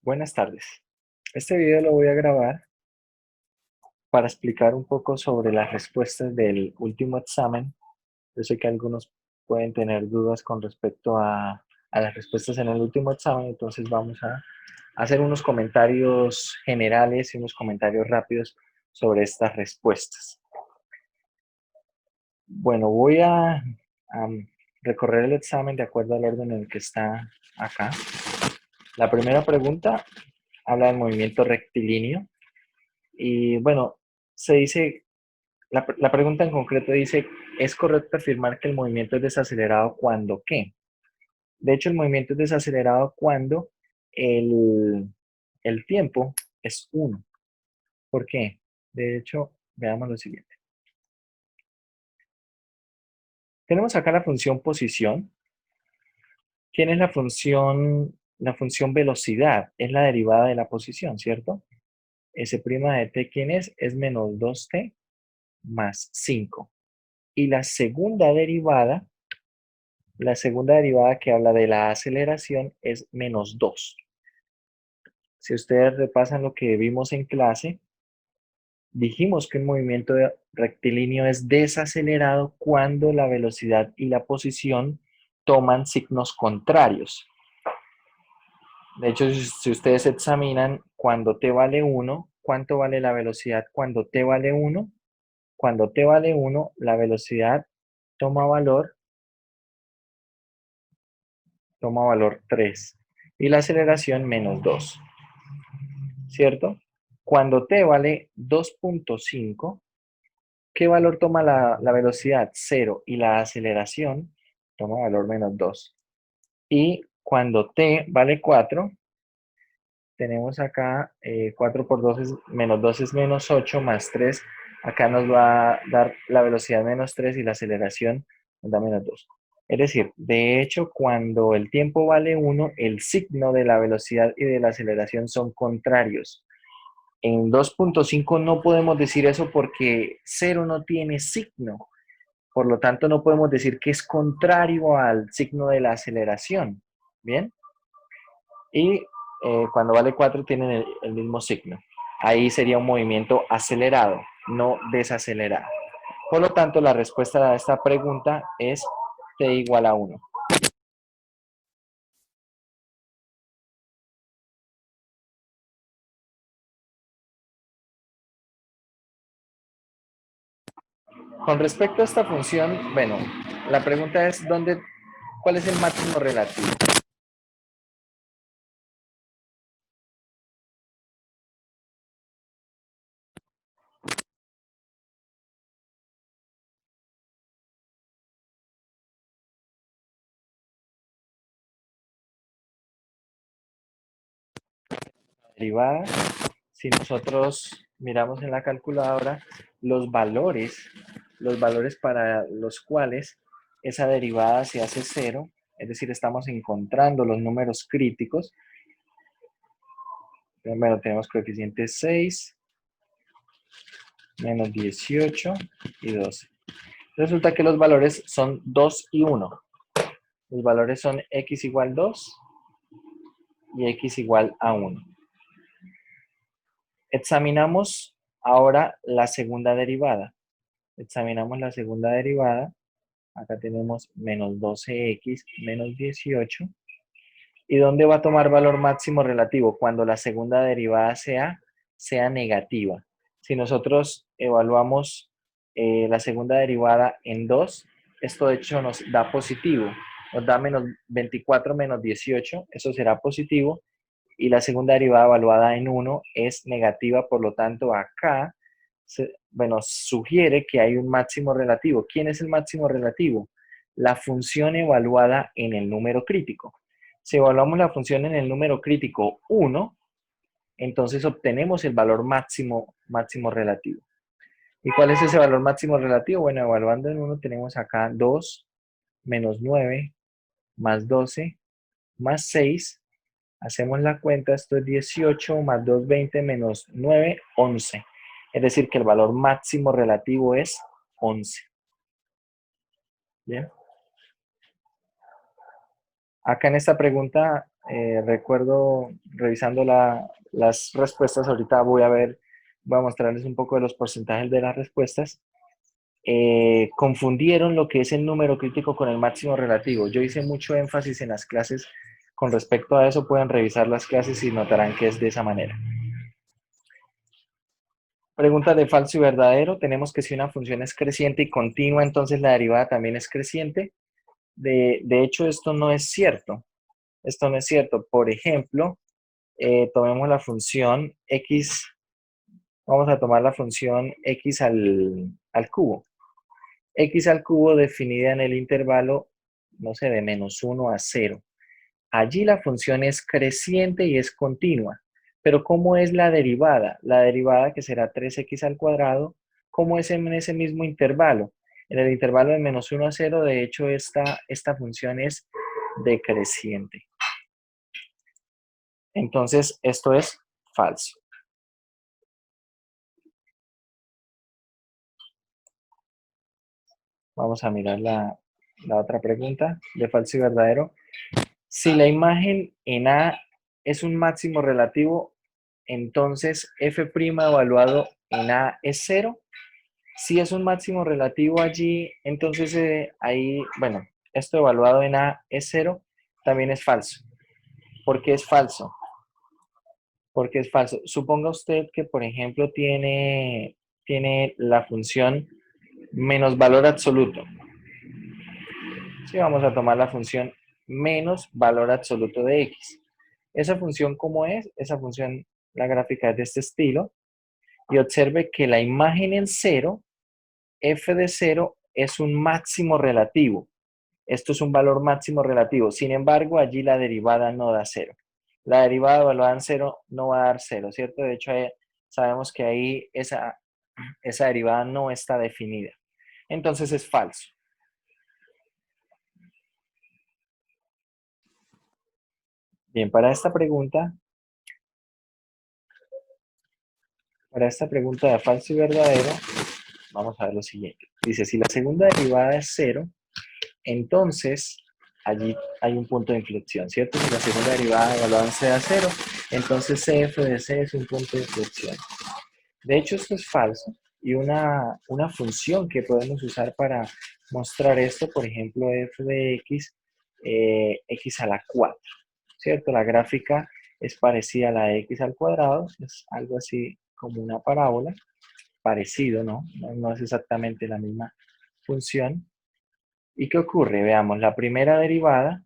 Buenas tardes. Este video lo voy a grabar para explicar un poco sobre las respuestas del último examen. Yo sé que algunos pueden tener dudas con respecto a las respuestas en el último examen, entonces vamos a hacer unos comentarios generales y unos comentarios rápidos sobre estas respuestas. Bueno, voy a recorrer el examen de acuerdo al orden en el que está acá. La primera pregunta habla del movimiento rectilíneo. Y bueno, se dice, la pregunta en concreto dice, ¿es correcto afirmar que el movimiento es desacelerado cuando qué? De hecho, el movimiento es desacelerado cuando el, el tiempo es 1. ¿Por qué? De hecho, veamos lo siguiente. Tenemos acá la función posición. ¿Quién es la función? La función velocidad es la derivada de la posición, ¿cierto? S' de t, ¿quién es? Es menos 2t más 5. Y la segunda derivada que habla de la aceleración es menos 2. Si ustedes repasan lo que vimos en clase, dijimos que un movimiento rectilíneo es desacelerado cuando la velocidad y la posición toman signos contrarios. De hecho, si ustedes examinan cuando t vale 1, ¿cuánto vale la velocidad cuando t vale 1? Cuando t vale 1, la velocidad toma valor 3 y la aceleración menos 2, ¿cierto? Cuando t vale 2.5, ¿qué valor toma la velocidad? 0 y la aceleración toma valor menos 2. Y cuando t vale 4, tenemos acá 4 por 2 es menos 2 es menos 8 más 3. Acá nos va a dar la velocidad menos 3 y la aceleración nos da menos 2. Es decir, de hecho, cuando el tiempo vale 1, el signo de la velocidad y de la aceleración son contrarios. En 2.5 no podemos decir eso porque 0 no tiene signo. Por lo tanto, no podemos decir que es contrario al signo de la aceleración. ¿Bien? Y cuando vale 4 tienen el mismo signo. Ahí sería un movimiento acelerado, no desacelerado. Por lo tanto, la respuesta a esta pregunta es t igual a 1. Con respecto a esta función, bueno, la pregunta es ¿cuál es el máximo relativo? Derivada, si nosotros miramos en la calculadora los valores para los cuales esa derivada se hace 0, es decir, estamos encontrando los números críticos. Primero tenemos coeficiente 6, menos 18 y 12. Resulta que los valores son 2 y 1. Los valores son x igual 2 y x igual a 1. Examinamos ahora la segunda derivada. Examinamos la segunda derivada. Acá tenemos menos 12x menos 18. ¿Y dónde va a tomar valor máximo relativo? Cuando la segunda derivada sea negativa. Si nosotros evaluamos la segunda derivada en 2, esto de hecho nos da positivo. Nos da menos 24 menos 18, eso será positivo. Y la segunda derivada evaluada en 1 es negativa, por lo tanto acá sugiere que hay un máximo relativo. ¿Quién es el máximo relativo? La función evaluada en el número crítico. Si evaluamos la función en el número crítico 1, entonces obtenemos el valor máximo relativo. ¿Y cuál es ese valor máximo relativo? Bueno, evaluando en 1 tenemos acá 2 menos 9 más 12 más 6. Hacemos la cuenta, esto es 18 más 2, 20 menos 9, 11. Es decir, que el valor máximo relativo es 11. ¿Bien? Acá en esta pregunta recuerdo, revisando las respuestas, ahorita voy a mostrarles un poco de los porcentajes de las respuestas. Confundieron lo que es el número crítico con el máximo relativo. Yo hice mucho énfasis en las clases con respecto a eso. Pueden revisar las clases y notarán que es de esa manera. Pregunta de falso y verdadero. Tenemos que si una función es creciente y continua, entonces la derivada también es creciente. De hecho, esto no es cierto. Esto no es cierto. Por ejemplo, tomemos la función x, vamos a tomar la función x al cubo. X al cubo definida en el intervalo, no sé, de -1 a 0. Allí la función es creciente y es continua. Pero ¿cómo es la derivada? La derivada, que será 3x al cuadrado, ¿cómo es en ese mismo intervalo? En el intervalo de -1 a 0, de hecho, esta función es decreciente. Entonces, esto es falso. Vamos a mirar la otra pregunta de falso y verdadero. Si la imagen en A es un máximo relativo, entonces f' evaluado en A es 0. Si es un máximo relativo allí, entonces ahí, bueno, esto evaluado en A es 0, también es falso. ¿Por qué es falso? Porque es falso. Suponga usted que, por ejemplo, tiene la función menos valor absoluto. Sí, vamos a tomar la función menos valor absoluto de x. Esa función, ¿cómo es? Esa función, la gráfica es de este estilo. Y observe que la imagen en 0, f de 0, es un máximo relativo. Esto es un valor máximo relativo. Sin embargo, allí la derivada no da 0. La derivada evaluada en 0 no va a dar 0, ¿cierto? De hecho, sabemos que ahí esa derivada no está definida. Entonces es falso. Bien, para esta pregunta de falso y verdadero, vamos a ver lo siguiente. Dice, si la segunda derivada es 0, entonces allí hay un punto de inflexión, ¿cierto? Si la segunda derivada evaluada en c da 0, entonces cf de c es un punto de inflexión. De hecho, esto es falso y una función que podemos usar para mostrar esto, por ejemplo, f de x, x a la 4, ¿cierto? La gráfica es parecida a la de x al cuadrado, es algo así como una parábola, parecido, ¿no? No es exactamente la misma función. ¿Y qué ocurre? Veamos, la primera derivada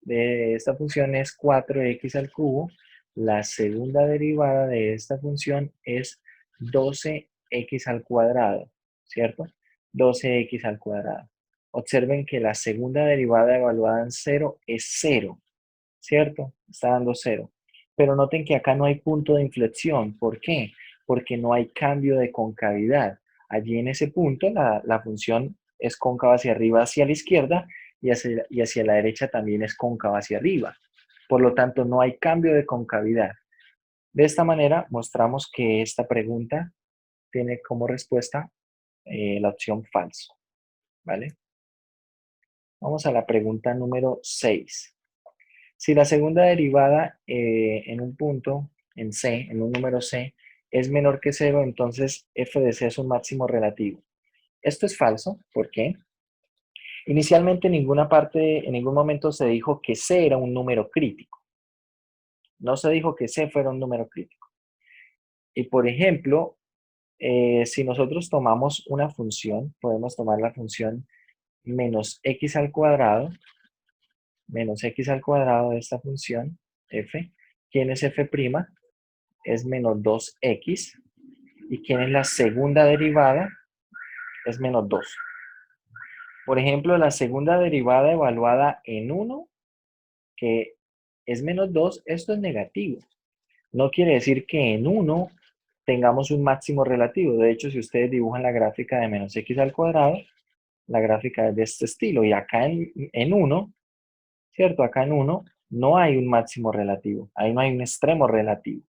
de esta función es 4x al cubo. La segunda derivada de esta función es 12x al cuadrado, ¿cierto? 12x al cuadrado. Observen que la segunda derivada evaluada en 0 es 0, ¿cierto? Está dando 0. Pero noten que acá no hay punto de inflexión. ¿Por qué? Porque no hay cambio de concavidad. Allí en ese punto la función es cóncava hacia arriba, hacia la izquierda, y hacia la derecha también es cóncava hacia arriba. Por lo tanto, no hay cambio de concavidad. De esta manera, mostramos que esta pregunta tiene como respuesta la opción falso. ¿Vale? Vamos a la pregunta número 6. Si la segunda derivada en un punto, en C, en un número C, es menor que 0, entonces f de c es un máximo relativo. Esto es falso. ¿Por qué? Inicialmente en ninguna parte, en ningún momento se dijo que C era un número crítico. No se dijo que C fuera un número crítico. Y por ejemplo, si nosotros tomamos una función, podemos tomar la función menos x al cuadrado de esta función, f. ¿Quién es f'? Es menos 2x. ¿Y quién es la segunda derivada? Es menos 2. Por ejemplo, la segunda derivada evaluada en 1, que es menos 2, esto es negativo. No quiere decir que en 1 tengamos un máximo relativo. De hecho, si ustedes dibujan la gráfica de menos x al cuadrado, la gráfica es de este estilo. Y acá en 1, ¿cierto? Acá en 1 no hay un máximo relativo. Ahí no hay un extremo relativo.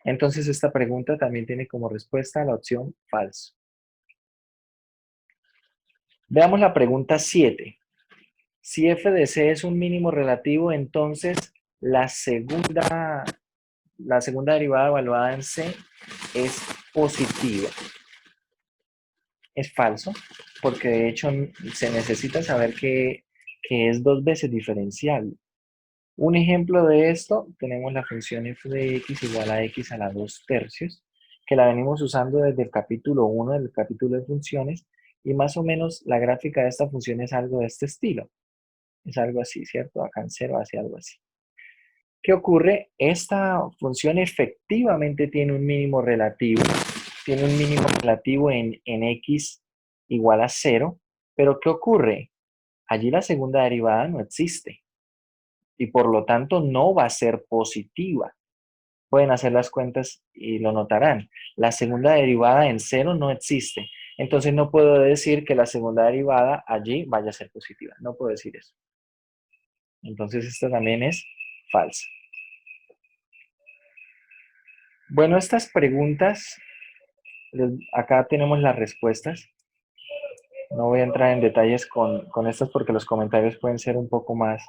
Entonces, esta pregunta también tiene como respuesta la opción falso. Veamos la pregunta 7. Si f de c es un mínimo relativo, entonces la segunda derivada evaluada en c es positiva. Es falso, porque de hecho se necesita saber que es dos veces diferenciable. Un ejemplo de esto, tenemos la función f de x igual a x a la 2 tercios, que la venimos usando desde el capítulo 1 del capítulo de funciones, y más o menos la gráfica de esta función es algo de este estilo. Es algo así, ¿cierto? Acá en 0 hace algo así. ¿Qué ocurre? Esta función efectivamente tiene un mínimo relativo. Tiene un mínimo relativo en x igual a 0. Pero ¿qué ocurre? Allí la segunda derivada no existe. Y por lo tanto no va a ser positiva. Pueden hacer las cuentas y lo notarán. La segunda derivada en 0 no existe. Entonces no puedo decir que la segunda derivada allí vaya a ser positiva. No puedo decir eso. Entonces esta también es falsa. Bueno, estas preguntas, acá tenemos las respuestas. No voy a entrar en detalles con estas porque los comentarios pueden ser un poco más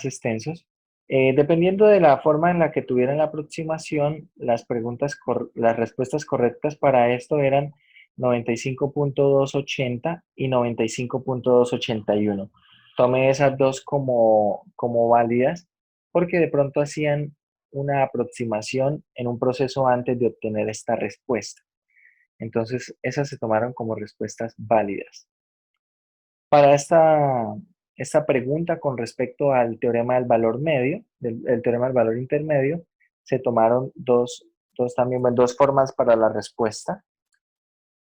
extensos. Dependiendo de la forma en la que tuvieran la aproximación, las respuestas correctas para esto eran 95.280 y 95.281. Tomé esas dos como válidas porque de pronto hacían una aproximación en un proceso antes de obtener esta respuesta. Entonces, esas se tomaron como respuestas válidas. Para esta pregunta con respecto al teorema del valor medio, el teorema del valor intermedio, se tomaron dos formas para la respuesta,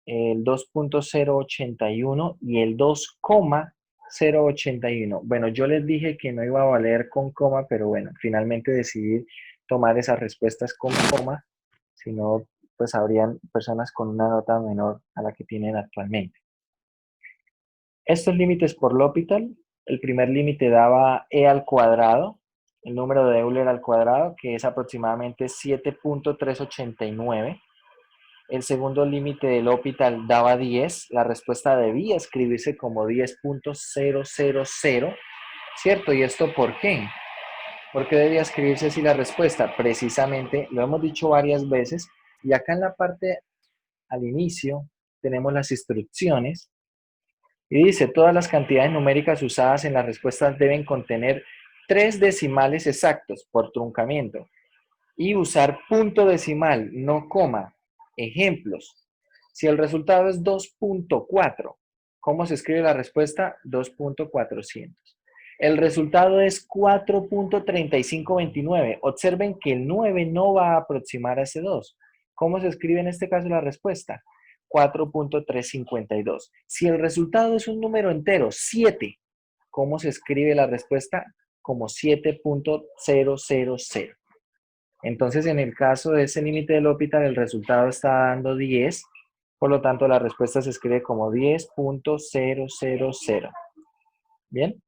el 2.081 y el 2,081. Bueno, yo les dije que no iba a valer con coma, pero bueno, finalmente decidí tomar esas respuestas con coma, si no, pues habrían personas con una nota menor a la que tienen actualmente. Estos límites por L'Hopital, el primer límite daba e al cuadrado, el número de Euler al cuadrado, que es aproximadamente 7.389. El segundo límite del L'Hopital daba 10. La respuesta debía escribirse como 10.000, ¿cierto? ¿Y esto por qué? ¿Por qué debía escribirse así la respuesta? Precisamente, lo hemos dicho varias veces, y acá en la parte al inicio tenemos las instrucciones. Y dice, todas las cantidades numéricas usadas en las respuestas deben contener 3 decimales exactos por truncamiento y usar punto decimal, no coma. Ejemplos. Si el resultado es 2.4, ¿cómo se escribe la respuesta? 2.400. El resultado es 4.3529. Observen que el 9 no va a aproximar a ese 2. ¿Cómo se escribe en este caso la respuesta? 4.352. Si el resultado es un número entero, 7, ¿cómo se escribe la respuesta? Como 7.000. Entonces, en el caso de ese límite del L'Hopital, el resultado está dando 10, por lo tanto, la respuesta se escribe como 10.000. ¿Bien?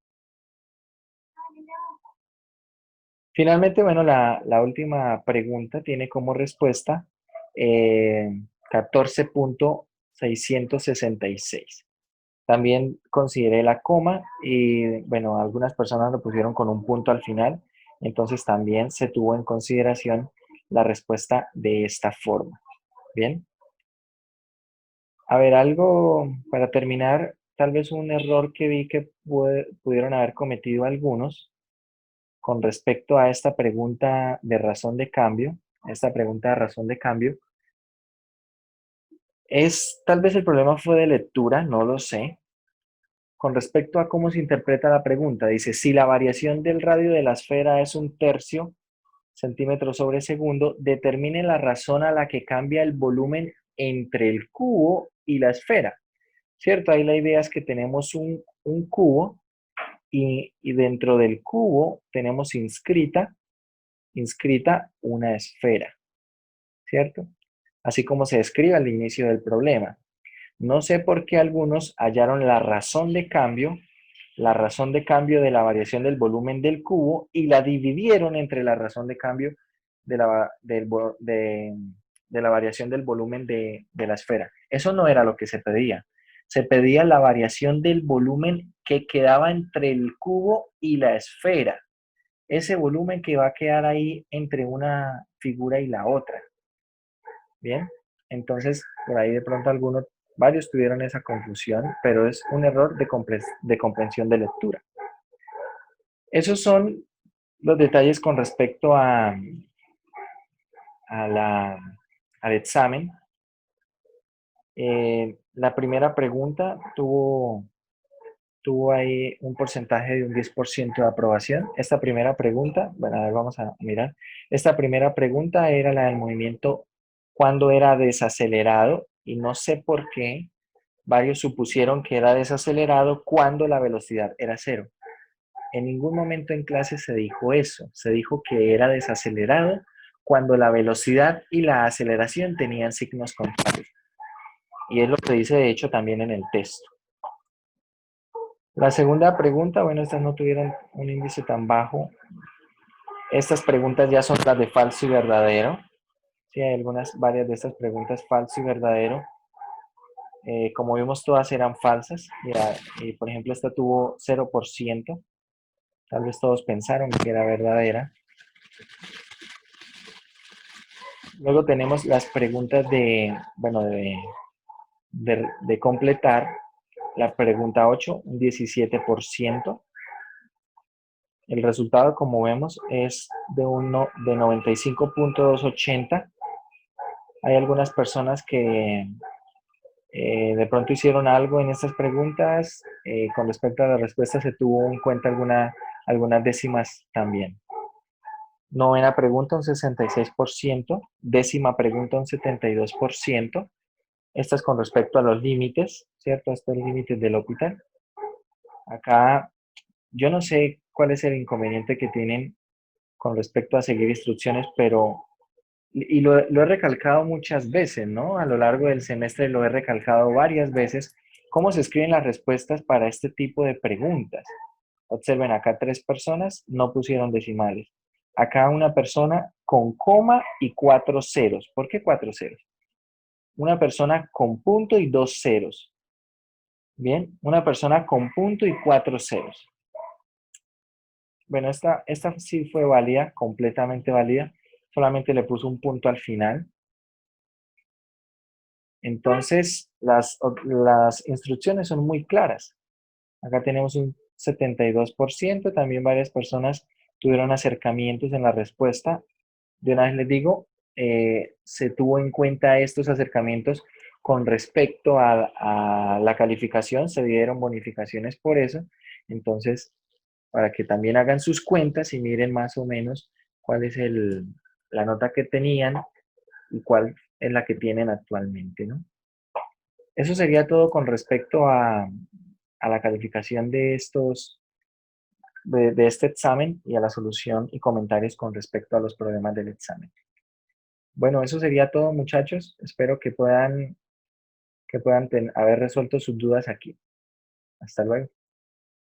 Finalmente, bueno, la última pregunta tiene como respuesta 14.666. También consideré la coma y, bueno, algunas personas lo pusieron con un punto al final, entonces también se tuvo en consideración la respuesta de esta forma. Bien. A ver, algo para terminar, tal vez un error que vi que pudieron haber cometido algunos con respecto a esta pregunta de razón de cambio, tal vez el problema fue de lectura, no lo sé. Con respecto a cómo se interpreta la pregunta, dice, si la variación del radio de la esfera es 1/3 centímetros sobre segundo, determine la razón a la que cambia el volumen entre el cubo y la esfera. ¿Cierto? Ahí la idea es que tenemos un cubo y dentro del cubo tenemos inscrita una esfera, ¿cierto? Así como se describe al inicio del problema. No sé por qué algunos hallaron la razón de cambio de la variación del volumen del cubo y la dividieron entre la razón de cambio de la variación del volumen de la esfera. Eso no era lo que se pedía. Se pedía la variación del volumen que quedaba entre el cubo y la esfera. Ese volumen que va a quedar ahí entre una figura y la otra. Bien, entonces por ahí de pronto varios tuvieron esa confusión, pero es un error de comprensión de lectura. Esos son los detalles con respecto al examen. La primera pregunta tuvo ahí un porcentaje de un 10% de aprobación. Esta primera pregunta, bueno, a ver, vamos a mirar. Esta primera pregunta era la del movimiento cuando era desacelerado, y no sé por qué varios supusieron que era desacelerado cuando la velocidad era cero. En ningún momento en clase se dijo eso. Se dijo que era desacelerado cuando la velocidad y la aceleración tenían signos contrarios. Y es lo que dice de hecho también en el texto. La segunda pregunta, bueno, estas no tuvieron un índice tan bajo. Estas preguntas ya son las de falso y verdadero. Sí, hay varias de estas preguntas falso y verdadero. Como vimos, todas eran falsas. Y por ejemplo, esta tuvo 0%. Tal vez todos pensaron que era verdadera. Luego tenemos las preguntas de completar. La pregunta 8, un 17%. El resultado, como vemos, es de 95.280. Hay algunas personas que de pronto hicieron algo en estas preguntas. Con respecto a la respuesta se tuvo en cuenta algunas décimas también. Novena pregunta, un 66%. Décima pregunta, un 72%. Estas con respecto a los límites, ¿cierto? Estos límites del hospital. Acá, yo no sé cuál es el inconveniente que tienen con respecto a seguir instrucciones, pero, y lo he recalcado muchas veces, ¿no? A lo largo del semestre lo he recalcado varias veces, cómo se escriben las respuestas para este tipo de preguntas. Observen, acá 3 personas no pusieron decimales. Acá una persona con coma y 4 ceros. ¿Por qué 4 ceros? Una persona con punto y 2 ceros. Bien, una persona con punto y 4 ceros. Bueno, esta sí fue válida, completamente válida. Solamente le puso un punto al final. Entonces, las instrucciones son muy claras. Acá tenemos un 72%. También varias personas tuvieron acercamientos en la respuesta. De una vez les digo, se tuvo en cuenta estos acercamientos con respecto a la calificación. Se dieron bonificaciones por eso. Entonces, para que también hagan sus cuentas y miren más o menos cuál es la nota que tenían y cuál es la que tienen actualmente, ¿no? Eso sería todo con respecto a la calificación de este examen y a la solución y comentarios con respecto a los problemas del examen. Bueno, eso sería todo, muchachos. Espero que puedan haber resuelto sus dudas aquí. Hasta luego.